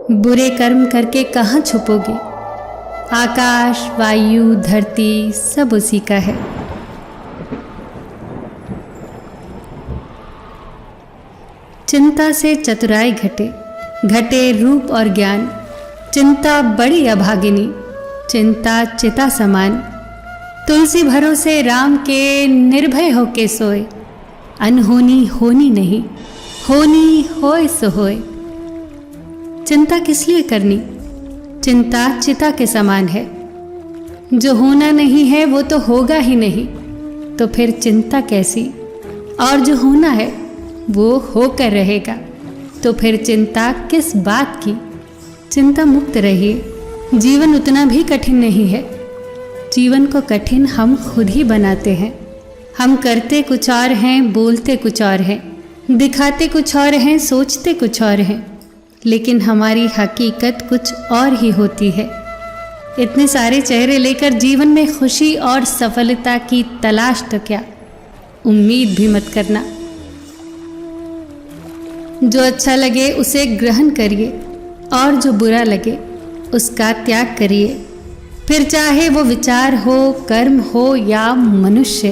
बुरे कर्म करके कहाँ छुपोगे? आकाश, वायु, धरती सब उसी का है। चिंता से चतुराई घटे, घटे रूप और ज्ञान। चिंता बड़ी अभागिनी, चिंता चिता समान। तुलसी भरोसे राम के निर्भय होके सोए। अनहोनी होनी नहीं, होनी होए सो होए। चिंता किस लिए करनी? चिंता चिता के समान है। जो होना नहीं है वो तो होगा ही नहीं, तो फिर चिंता कैसी? और जो होना है वो होकर रहेगा, तो फिर चिंता किस बात की? चिंता मुक्त रहिए। जीवन उतना भी कठिन नहीं है। जीवन को कठिन हम खुद ही बनाते हैं। हम करते कुछ और हैं, बोलते कुछ और हैं, दिखाते कुछ और हैं, सोचते कुछ और हैं, लेकिन हमारी हकीकत कुछ और ही होती है। इतने सारे चेहरे लेकर जीवन में खुशी और सफलता की तलाश तो क्या, उम्मीद भी मत करना। जो अच्छा लगे उसे ग्रहण करिए और जो बुरा लगे उसका त्याग करिए, फिर चाहे वो विचार हो, कर्म हो या मनुष्य।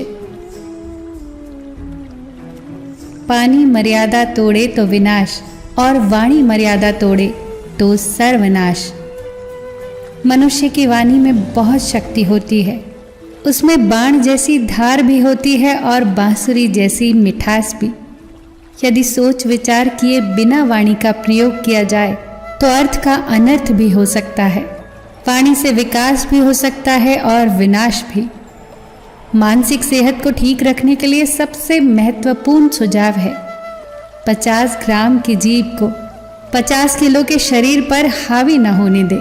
पानी मर्यादा तोड़े तो विनाश, और वाणी मर्यादा तोड़े तो सर्वनाश। मनुष्य की वाणी में बहुत शक्ति होती है। उसमें बाण जैसी धार भी होती है और बांसुरी जैसी मिठास भी। यदि सोच विचार किए बिना वाणी का प्रयोग किया जाए तो अर्थ का अनर्थ भी हो सकता है। वाणी से विकास भी हो सकता है और विनाश भी। मानसिक सेहत को ठीक रखने के लिए सबसे महत्वपूर्ण सुझाव है 50 ग्राम की जीभ को 50 किलो के शरीर पर हावी न होने दे।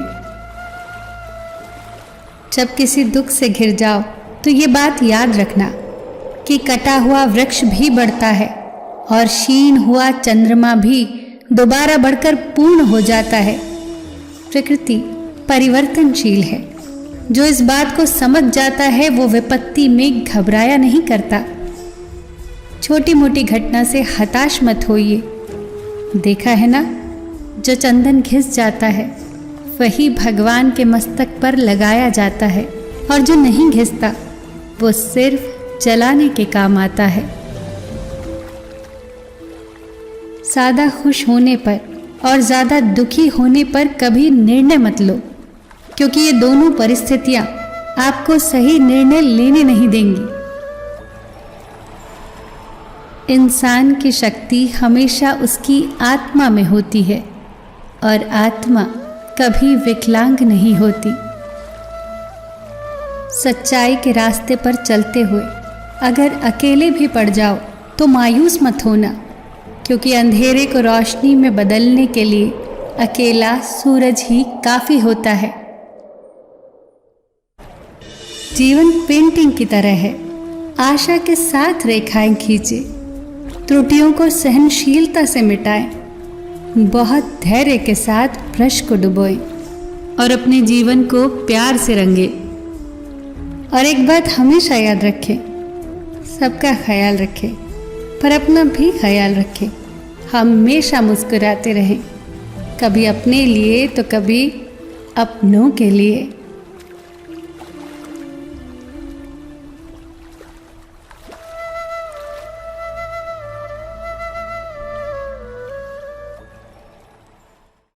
जब किसी दुख से घिर जाओ तो ये बात याद रखना कि कटा हुआ वृक्ष भी बढ़ता है और क्षीण हुआ चंद्रमा भी दोबारा बढ़कर पूर्ण हो जाता है। प्रकृति परिवर्तनशील है। जो इस बात को समझ जाता है वो विपत्ति में घबराया नहीं करता। छोटी मोटी घटना से हताश मत होइए। देखा है ना, जो चंदन घिस जाता है वही भगवान के मस्तक पर लगाया जाता है, और जो नहीं घिसता वो सिर्फ जलाने के काम आता है। ज़्यादा खुश होने पर और ज़्यादा दुखी होने पर कभी निर्णय मत लो, क्योंकि ये दोनों परिस्थितियां आपको सही निर्णय लेने नहीं देंगी। इंसान की शक्ति हमेशा उसकी आत्मा में होती है, और आत्मा कभी विकलांग नहीं होती। सच्चाई के रास्ते पर चलते हुए अगर अकेले भी पड़ जाओ तो मायूस मत होना, क्योंकि अंधेरे को रोशनी में बदलने के लिए अकेला सूरज ही काफ़ी होता है। जीवन पेंटिंग की तरह है। आशा के साथ रेखाएं खींचे, त्रुटियों को सहनशीलता से मिटाएं, बहुत धैर्य के साथ ब्रश को डुबोएं और अपने जीवन को प्यार से रंगे। और एक बात हमेशा याद रखें, सबका ख्याल रखें पर अपना भी ख्याल रखें। हमेशा मुस्कुराते रहें, कभी अपने लिए तो कभी अपनों के लिए।